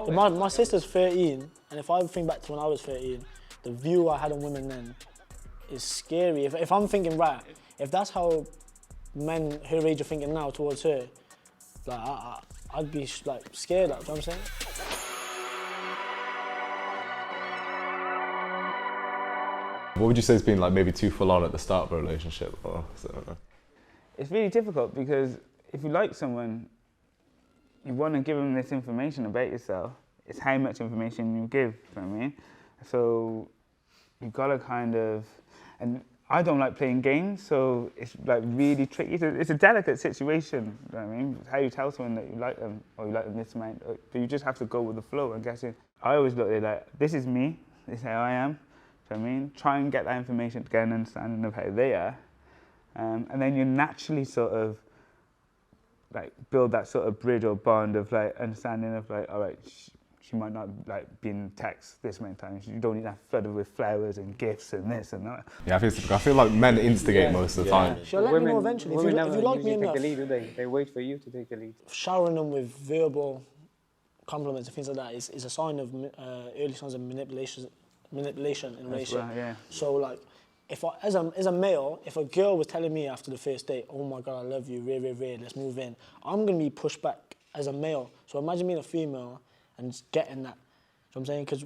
My sister's 13, and if I think back to when I was 13, the view I had on women then is scary. If I'm thinking, right, if that's how men her age are thinking now towards her, like I'd be like scared. Like, you know what I'm saying? What would you say has been like maybe too full on at the start of a relationship, or so? It's really difficult because if you like someone, you want to give them this information about yourself. It's how much information you give, you know what I mean? So you've got to kind of, and I don't like playing games, so it's like really tricky. It's a delicate situation, you know what I mean? How you tell someone that you like them, or you like them this amount, but you just have to go with the flow, I'm guessing. I always look at it like, this is me, this is how I am, you know what I mean? Try and get that information to get an understanding of how they are, and then you naturally sort of like build that sort of bridge or bond of like understanding of like, all right, she might not like be in text this many times. You don't need that flooded with flowers and gifts and this and that. Yeah, I feel like men instigate most of the time. She'll let me know eventually. If you like me enough. Take the lead, do they? They wait for you to take the lead. Showering them with verbal compliments and things like that is a sign of early signs of manipulation in a relationship. Right, yeah. So like, if as a male, if a girl was telling me after the first date, oh my God, I love you, rare, let's move in, I'm gonna be pushed back as a male. So imagine being a female and just getting that. You know what I'm saying? Because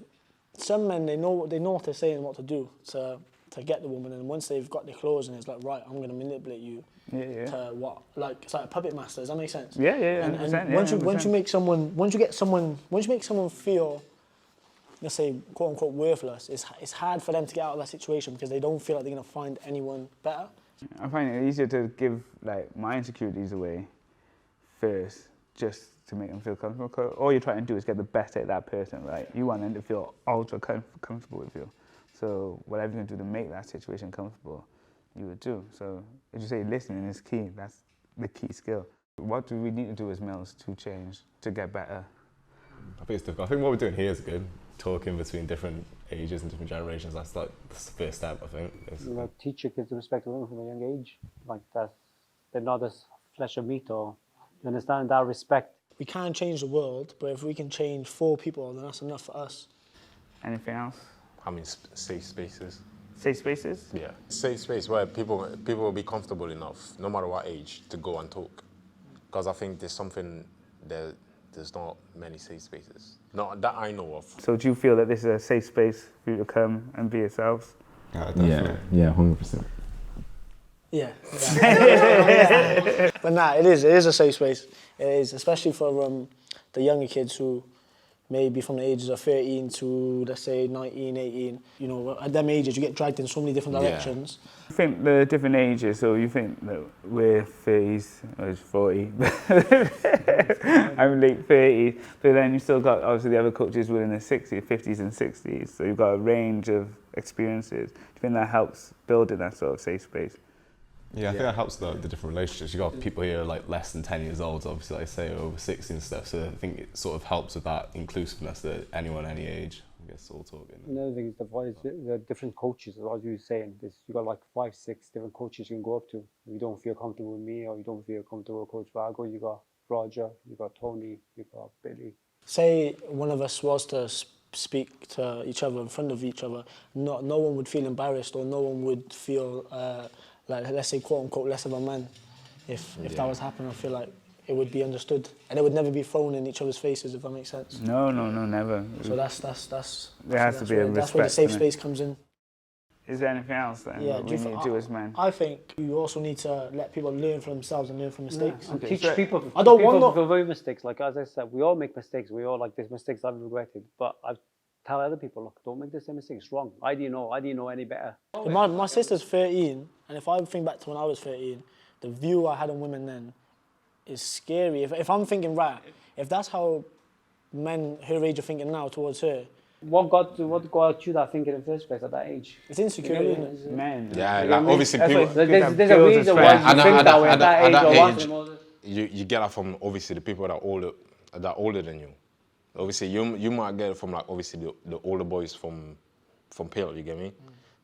some men, they know what they're saying and what to do to get the woman, and once they've got their clothes and it's like, right, I'm gonna manipulate you to what? Like, it's like a puppet master. Does that make sense? Yeah. And once you make someone feel, let's say, quote unquote, worthless, it's hard for them to get out of that situation because they don't feel like they're gonna find anyone better. I find it easier to give like my insecurities away first, just to make them feel comfortable. Cause all you're trying to do is get the best out of that person, right? You want them to feel ultra comfortable with you. So whatever you can do to make that situation comfortable, you would do. So as you say, listening is key. That's the key skill. What do we need to do as males to change, to get better? I think it's difficult. I think what we're doing here is good. Talking between different ages and different generations, that's like the first step, I think. You teach your kids to respect women from a young age. Like that, they're not as flesh or meat, or you understand that respect. We can't change the world, but if we can change 4 people, then that's enough for us. Anything else? I mean, safe spaces. Safe spaces? Yeah. Safe space where people will be comfortable enough, no matter what age, to go and talk. Because I think there's not many safe spaces. Not that I know of. So do you feel that this is a safe space for you to come and be yourselves? Yeah, 100%. Yeah. But nah, it is a safe space. It is, especially for the younger kids who maybe from the ages of 13 to, let's say, 19, 18. You know, at them ages, you get dragged in so many different directions. I think the different ages, so you think that we're 30s, I was 40, I'm late 30s, but then you still got, obviously, the other coaches were in the 60s, 50s and 60s, so you've got a range of experiences. Do you think that helps building that sort of safe space? Yeah, I think that helps the different relationships. You've got people here like less than 10 years old, obviously, like say over 60 and stuff, so I think it sort of helps with that inclusiveness that anyone, any age, I guess, all talking. Another thing is the different coaches, as you were saying. You got like 5, 6 different coaches you can go up to. If you don't feel comfortable with me, or you don't feel comfortable with Coach Vargo, you got Roger, you got Tony, you got Billy. Say one of us was to speak to each other in front of each other, no one would feel embarrassed, or no one would feel like, let's say, quote unquote, less of a man. If that was happening, I feel like it would be understood, and it would never be thrown in each other's faces, if that makes sense. No, never. So that's there has to be a respect. That's where the safe space comes in. Is there anything else then that we need to do as men? I think you also need to let people learn from themselves and learn from mistakes. Yeah, and teach people. I don't want to avoid mistakes. Like as I said, we all make mistakes. We all like these mistakes I've regretted, but I tell other people, look, don't make the same mistake. It's wrong. I didn't know any better. My sister's 13, and if I think back to when I was 13, the view I had on women then is scary. If I'm thinking, right, if that's how men her age are thinking now towards her. What got you that thinking in the first place at that age? It's insecurity, isn't it? Men. Yeah, like obviously people. There's a reason why you think that way at that age. You get that from obviously the people that are older than you. Obviously, you might get it from like obviously the older boys from Pale. You get me?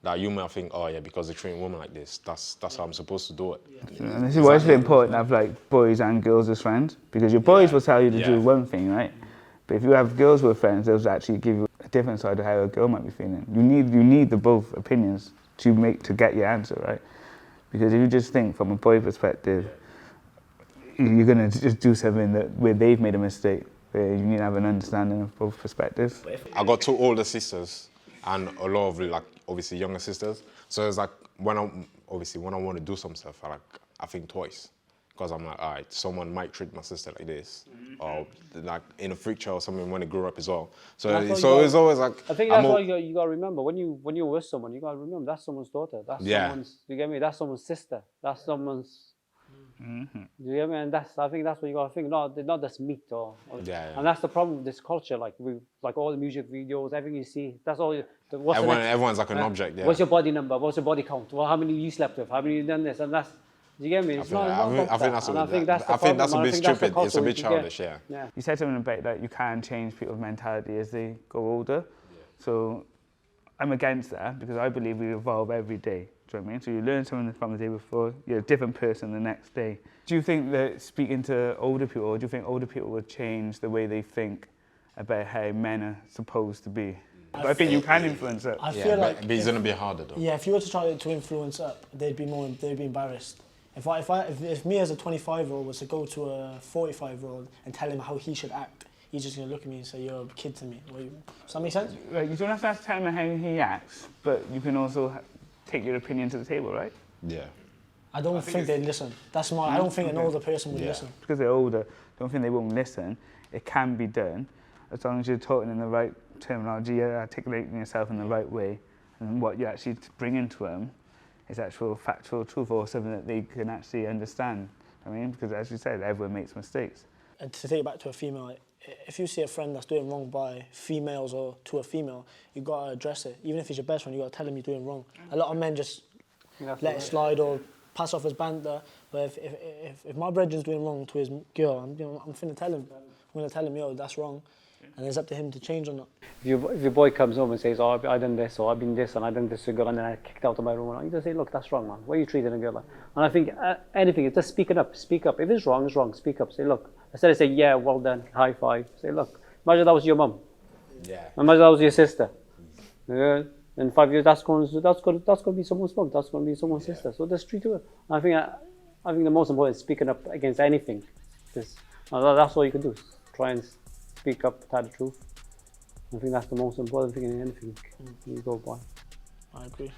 That you might think, oh yeah, because they treat women like this, that's how I'm supposed to do it. Yeah. And this is why it's really important to have like boys and girls as friends, because your boys will tell you to do one thing, right? But if you have girls who are friends, they'll actually give you a different side of how a girl might be feeling. You need the both opinions to get your answer, right? Because if you just think from a boy perspective, you're gonna just do something where they've made a mistake, where you need to have an understanding of both perspectives. I got 2 older sisters and a lot of like obviously younger sisters. So it's like when I want to do some stuff, I think twice, because I'm like, all right, someone might treat my sister like this, or like in a future or something when they grow up as well. So it's always like. I think that's why you got to remember when you're with someone, you got to remember that's someone's daughter. That's someone's. You get me? That's someone's sister. That's someone's. You get me? And I think that's what you got to think. Not just meat or And that's the problem with this culture. Like all the music videos, everything you see. That's all. Everyone's like an object. Yeah. What's your body number? What's your body count? Well, how many you slept with? How many you done this? And that's. You get me? I think that's a bit stupid. It's a bit childish. Yeah. You said something about that you can change people's mentality as they go older. So I'm against that because I believe we evolve every day. Do you know what I mean? So you learn something from the day before, you're a different person the next day. Do you think that speaking to older people, or do you think older people would change the way they think about how men are supposed to be? I think you can influence it. I feel like but it's gonna be harder though. Yeah, if you were to try to influence it, they'd be embarrassed. If me as a 25-year-old was to go to a 45-year-old and tell him how he should act, he's just going to look at me and say, you're a kid to me. Does that make sense? Like, you don't have to tell him how he acts, but you can also take your opinion to the table, right? Yeah. I don't think they'd listen. That's I don't think an older person would listen. Because they're older, I don't think they won't listen. It can be done, as long as you're talking in the right terminology, you're articulating yourself in the right way, and what you actually bring into them is actual factual truth, or something that they can actually understand. I mean, because as you said, everyone makes mistakes. And to take it back to a female, if you see a friend that's doing wrong by females or to a female, you got to address it. Even if he's your best friend, you got to tell him you're doing wrong. A lot of men just let it slide or pass off as banter. But if my brethren's doing wrong to his girl, I'm finna tell him. I'm gonna tell him, yo, that's wrong. And it's up to him to change or not. If your boy comes home and says, oh, I done this, or I've been this, and I done this to a girl, and then I kicked out of my room, you just say, look, that's wrong, man. Why are you treating a girl like? And I think anything, it's just speaking up, speak up. If it's wrong, it's wrong, speak up. Say, look, instead of saying, yeah, well done, high five, say, look, imagine that was your mum. Yeah. Imagine that was your sister. Yeah. In 5 years, that's going to be someone's mum, that's going to be someone's sister. So just treat her. I think the most important is speaking up against anything. That's all you can do. Try and speak up, tell the truth. I think that's the most important thing in anything you go by. I agree.